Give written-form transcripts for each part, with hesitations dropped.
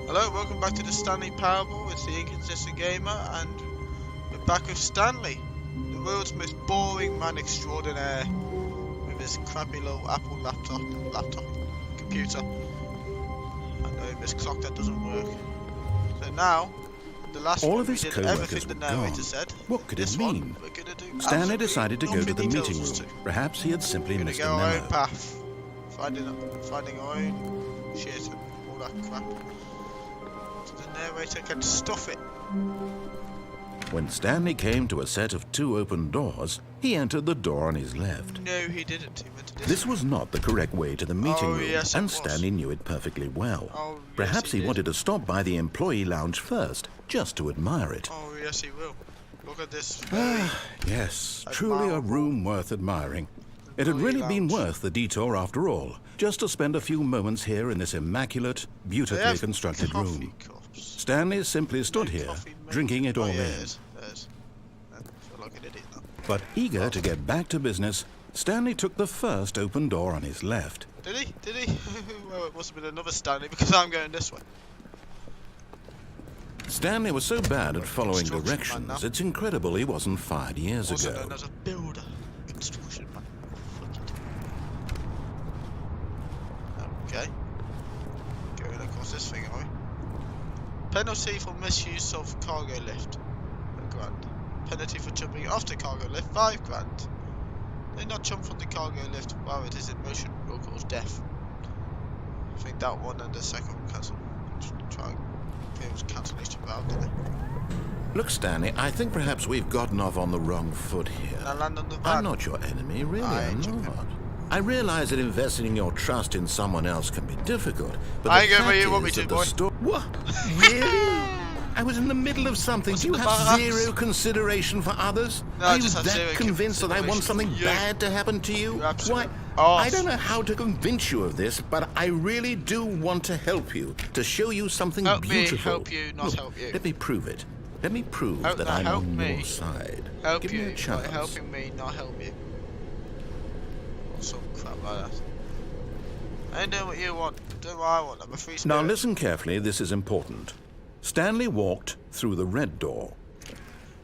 Hello, welcome back to the Stanley Parable. It's the Inconsistent Gamer, and we're back with Stanley, the world's most boring man extraordinaire, with his crappy little Apple laptop, computer, and this clock that doesn't work. So now, the last All one of we his did co-workers everything the were narrator gone. said. What could This it mean? one, we're gonna do Stanley decided to go to the nothing he meeting tells us room. to. Perhaps he had simply We're gonna missed a go our own memo. path, finding our own shit and all that crap. So the narrator can stuff it. When Stanley came to a set of two open doors, he entered the door on his left. No, he didn't. He went to This was not the correct way to the meeting room, yes, it and was. Stanley knew it perfectly well. Oh, yes, Perhaps he did. wanted to stop by the employee lounge first, just to admire it. Oh, yes, he will. Look at this. Yes, truly a admirable room worth admiring. It had really been lounge. worth the detour after all, just to spend a few moments here in this immaculate, They beautifully have constructed coffee room. cups. Stanley simply stood No here, coffee mate. drinking it all yeah, in. it is. I feel like an idiot now. But eager to get back to business, Stanley took the first open door on his left. Did he? Did he? Well, it must have been another Stanley because I'm going this way. Stanley was so bad at following Construction man directions, now. it's incredible he wasn't fired years Also ago. known as a builder. Construction man. Okay. Going across this thing, are we? Penalty for misuse of cargo lift. £1,000. Penalty for jumping off the cargo lift. £5,000. Do not jump from the cargo lift while it is in motion. Will cause death. I think that one and the second one cancel. Try and it was cancellation valve, didn't it? Look, Stanley, I think perhaps we've gotten off on the wrong foot here. And I land on the van. I'm not your enemy, really, I I'm ain't joking. not. I realize that investing your trust in someone else can be difficult, but I the ain't going fact where you want me is to, that boy. the sto- What? Really? I was in the middle of something. What's Do you in the have box? zero consideration for others? No, Are I you just have that zero convinced that I want something consideration for you. bad to happen to you? You're absolutely Why? off. I don't know how to convince you of this, but I really do want to help you, to show you something Help me beautiful. help you, not Look, help you. Let me prove it. Let me prove Help- that no, I'm help on me. your side. Help Give you me a chance. by helping me, not help you. Or some crap like that. I know what you want. Do what I want. I'm a free spirit. Now listen carefully, this is important. Stanley walked through the red door.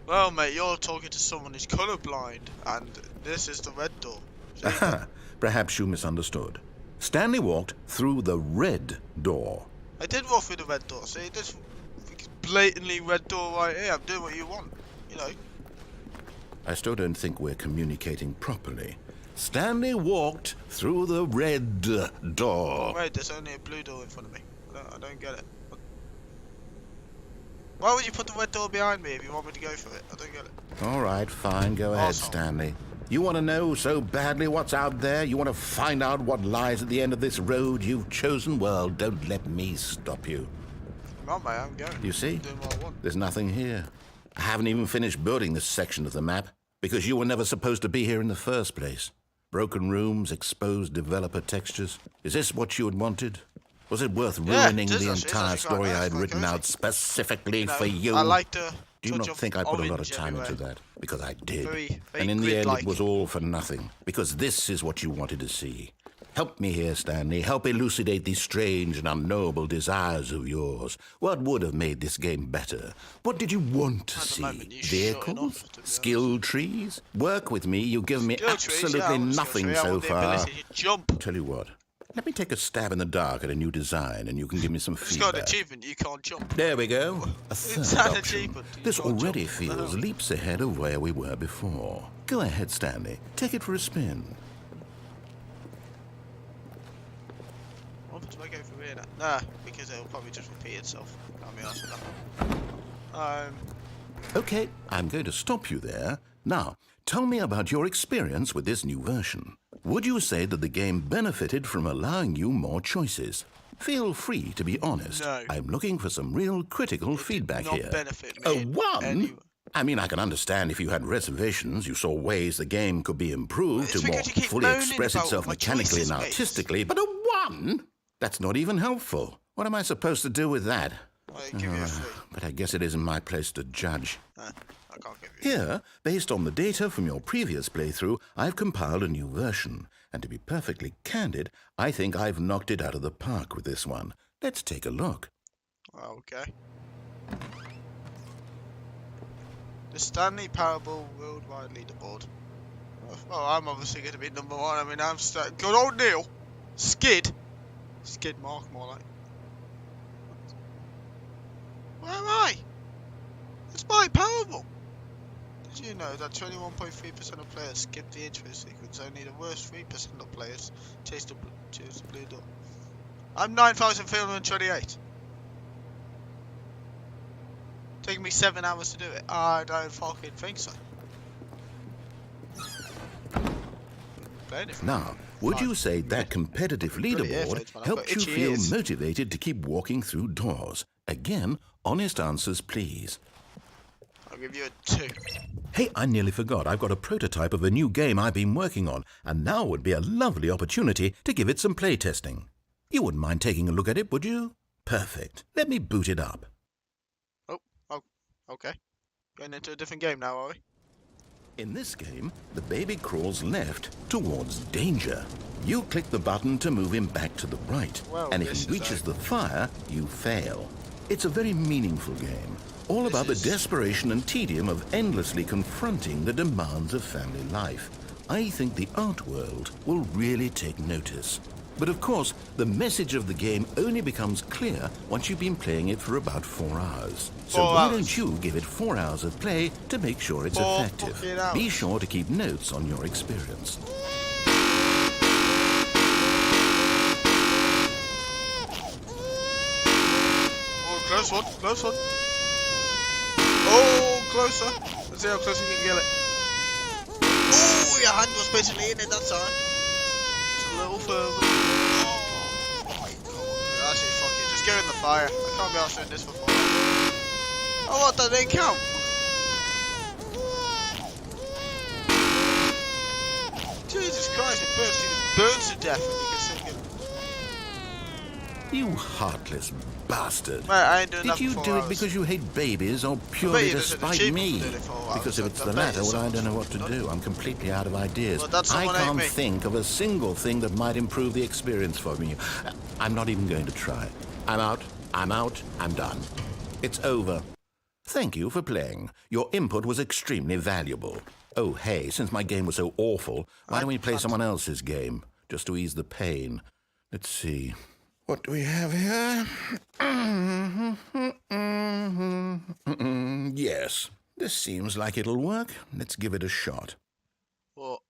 Well, mate, you're talking to someone who's colourblind, and this is the red door. See? Aha, perhaps you misunderstood. Stanley walked through the red door. I did walk through the red door. See, this blatantly red door right here. I'm doing what you want. You know. I still don't think we're communicating properly. Stanley walked through the red door. Wait, there's only a blue door in front of me. I don't get it. What? Why would you put the red door behind me if you want me to go for it? I don't get it. All right, fine, go ahead, Awesome. Stanley. You want to know so badly what's out there? You want to find out what lies at the end of this road you've chosen? Well, don't let me stop you. Come on, mate, I'm going. You see? I'm doing what I want. There's nothing here. I haven't even finished building this section of the map because you were never supposed to be here in the first place. Broken rooms, exposed developer textures. Is this what you had wanted? Was it worth Yeah, ruining it is the actually. It's entire actually quite story nice, I'd quite written cozy. out specifically No, for you? I like the Do you touch not of think I put a lot of orange time into everywhere. that? Because I did. Very And in the end, grid-like. it was all for nothing. Because this is what you wanted to see. Help me here, Stanley. Help elucidate these strange and unknowable desires of yours. What would have made this game better? What did you want to At the see? moment, you're Vehicles? showing off, to be honest. Skill trees? Work with me. You've given me Skill trees, absolutely yeah, I want a skill nothing tree. I so want the far. ability to jump. Tell you what. Let me take a stab in the dark at a new design, and you can give me some It's got an feedback. achievement. You can't jump. There we go. A It's third an option. achievement. You This can't already jump. feels leaps ahead of where we were before. Go ahead, Stanley. Take it for a spin. What do I go for here now? Nah, because it'll probably just repeat itself. Can't be arsed with that. Okay, I'm going to stop you there. Now, tell me about your experience with this new version. Would you say that the game benefited from allowing you more choices? Feel free to be honest. No. I'm looking for some real critical feedback not here. benefit me A in one? any- I mean, I can understand if you had reservations, you saw ways the game could be improved It's to more because you keep fully moaning express about itself my mechanically choices, and mate. artistically, but a one? That's not even helpful. What am I supposed to do with that? I give you a free. But I guess it isn't my place to judge. I can't give you. Here, based on the data from your previous playthrough, I've compiled a new version. And to be perfectly candid, I think I've knocked it out of the park with this one. Let's take a look. Okay. The Stanley Parable Worldwide Leaderboard. Oh, I'm obviously going to be number one. I mean, good old Neil. Skid Mark, more like. Where am I? It's my Parable. Did you know that 21.3% of players skip the intro sequence? Only the worst 3% of players choose the blue door. I'm 9,328. Taking me 7 hours to do it. I don't fucking think so. Now, would you say that competitive leaderboard helped you feel motivated to keep walking through doors? Again, honest answers, please. I'll give you a 2. Hey, I nearly forgot. I've got a prototype of a new game I've been working on, and now would be a lovely opportunity to give it some play testing. You wouldn't mind taking a look at it, would you? Perfect. Let me boot it up. Oh, okay. Going into a different game now, are we? In this game, the baby crawls left towards danger. You click the button to move him back to the right, and if he reaches the fire, you fail. It's a very meaningful game, all about the desperation and tedium of endlessly confronting the demands of family life. I think the art world will really take notice. But of course, the message of the game only becomes clear once you've been playing it for about 4 hours. So why don't you give it 4 hours of play to make sure it's effective? Be sure to keep notes on your experience. Oh, close one, close one. Oh, closer. Let's see how close you can get it. Oh, your hand was basically in it that time. Just a little further. Oh my god. Actually, fuck it. Just go in the fire. I can't be asked doing this for 4 hours. Oh, what? That didn't count. Jesus Christ, it burns to death when you can sing it. You heartless bastard. Mate, I ain't doing Did you do it because you hate babies or purely to spite me? Because if it's the latter, well, I don't know what to do. I'm completely out of ideas. I can't think of a single thing that might improve the experience for me. I'm not even going to try. I'm out, I'm done. It's over. Thank you for playing. Your input was extremely valuable. Oh, hey, since my game was so awful, why don't we play someone else's game, just to ease the pain? Let's see. What do we have here? Yes, this seems like it'll work. Let's give it a shot. What?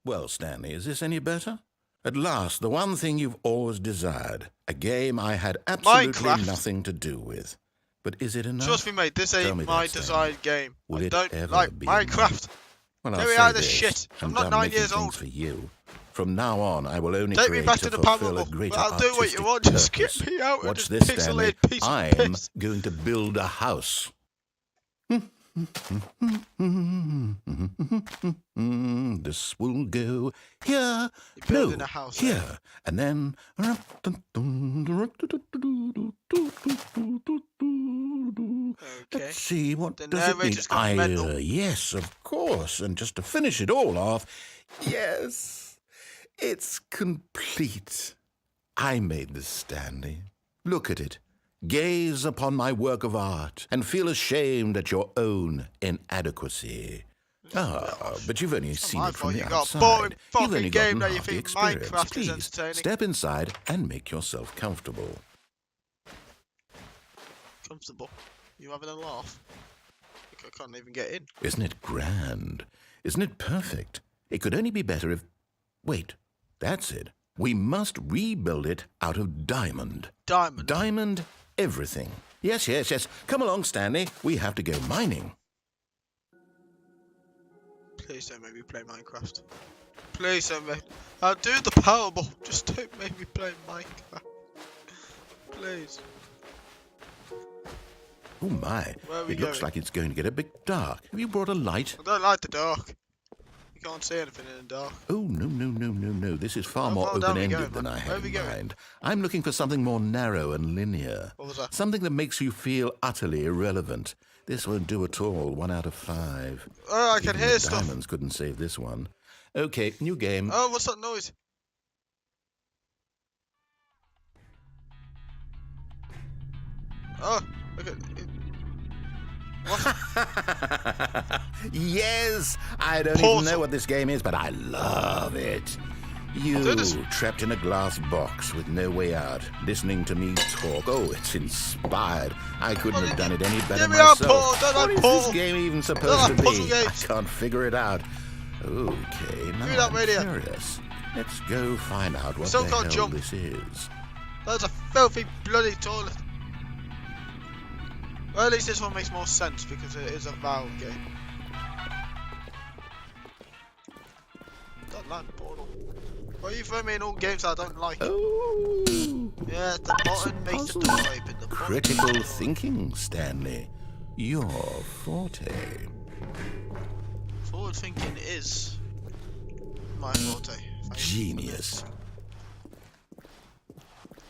Well, Stanley, is this any better? At last, the one thing you've always desired. A game I had absolutely nothing to do with. But is it enough? Trust me, mate, this ain't my desired game. Will I don't ever like be Minecraft. Well, Get me out of this shit. I'm not 9 years old. For you. From now on, I will only take me back to the Parable. I'll do what you want. Just get me out of this pixelated piece of piss. I'm going to build a house. This will go here, no, a house, here, and then... Okay. Let's see, what does it mean? Yes, of course, and just to finish it all off, yes, it's complete. I made this, Stanley. Look at it. Gaze upon my work of art and feel ashamed at your own inadequacy. But you've only seen it from the outside. You've only gotten half the experience. Please, step inside and make yourself comfortable. Comfortable? You having a laugh? I can't even get in. Isn't it grand? Isn't it perfect? It could only be better if... Wait, that's it. We must rebuild it out of diamond. Diamond? Diamond everything. Yes. Come along, Stanley. We have to go mining. Please don't make me play Minecraft. Please don't make... I'll do the Parable. Just don't make me play Minecraft. Please. Oh my, it looks like it's going to get a bit dark. Have you brought a light? I don't like the dark. You can't see anything in the dark. Oh, no. This is far more open-ended than I had in mind. I'm looking for something more narrow and linear. What was that? Something that makes you feel utterly irrelevant. This won't do at all. 1 out of 5. Oh, I can hear stuff. Diamonds couldn't save this one. Okay, new game. Oh, what's that noise? Oh, look at it. What? Yes, I don't even know what this game is, but I love it. You trapped in a glass box with no way out, listening to me talk. Oh, it's inspired. I couldn't have done it any better myself. What is this game even supposed to be? I can't figure it out. Okay, now I'm curious. Let's go find out what the hell this is. That's a filthy bloody toilet. Well, at least this one makes more sense because it is a Valve game. Don't like Portal. Why are you throwing me in all games I don't like? Oh, yeah, the button makes the door open. Critical thinking, Stanley. Your forte. Forward thinking is my forte. Genius.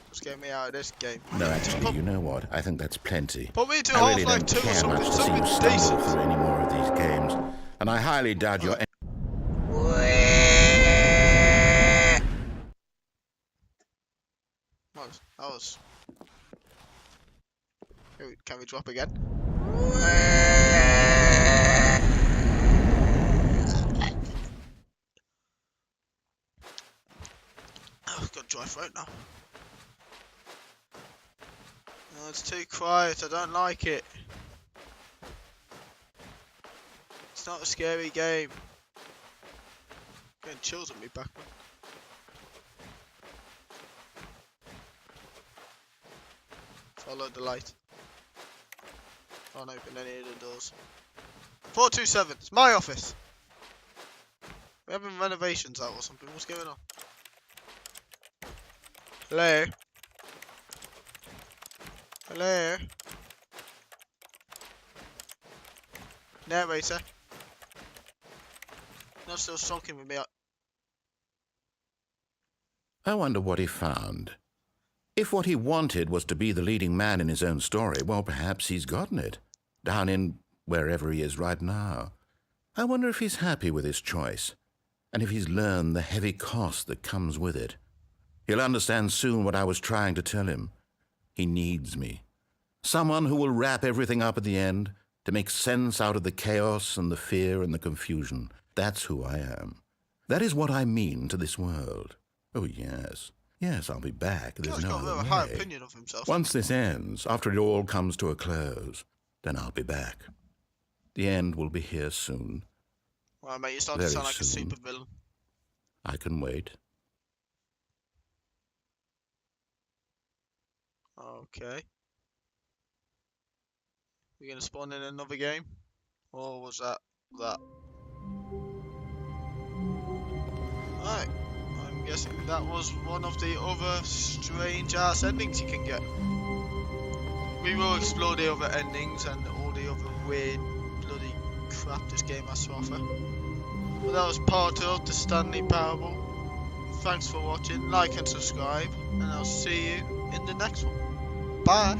Just get me out of this game. No, actually, you know what? I think that's plenty. Put me to I really Half-Life don't 2 or care much to see you something stumble decent. through any more of these games, and I highly doubt you're. That was. Can we drop again? Oh, I've got dry throat now. Oh, it's too quiet. I don't like it. It's not a scary game. Getting chills on me back. Follow the light. Can't open any of the doors. 427. It's my office. We're having renovations out or something. What's going on? Hello? Hello? Narrator. Not still sulking with me. I wonder what he found. If what he wanted was to be the leading man in his own story, well, perhaps he's gotten it. Down in wherever he is right now. I wonder if he's happy with his choice, and if he's learned the heavy cost that comes with it. He'll understand soon what I was trying to tell him. He needs me. Someone who will wrap everything up at the end, to make sense out of the chaos and the fear and the confusion. That's who I am. That is what I mean to this world. Oh, yes. Yes, I'll be back. There's no other way. High opinion of himself. Once this ends, after it all comes to a close, then I'll be back. The end will be here soon. Well, mate, you starting to sound like a super villain. I can wait. Okay. We're gonna spawn in another game? Or was that? Alright. I'm guessing that was one of the other strange ass endings you can get. We will explore the other endings and all the other weird bloody crap this game has to offer. But that was part of the Stanley Parable. Thanks for watching, like and subscribe, and I'll see you in the next one. Bye!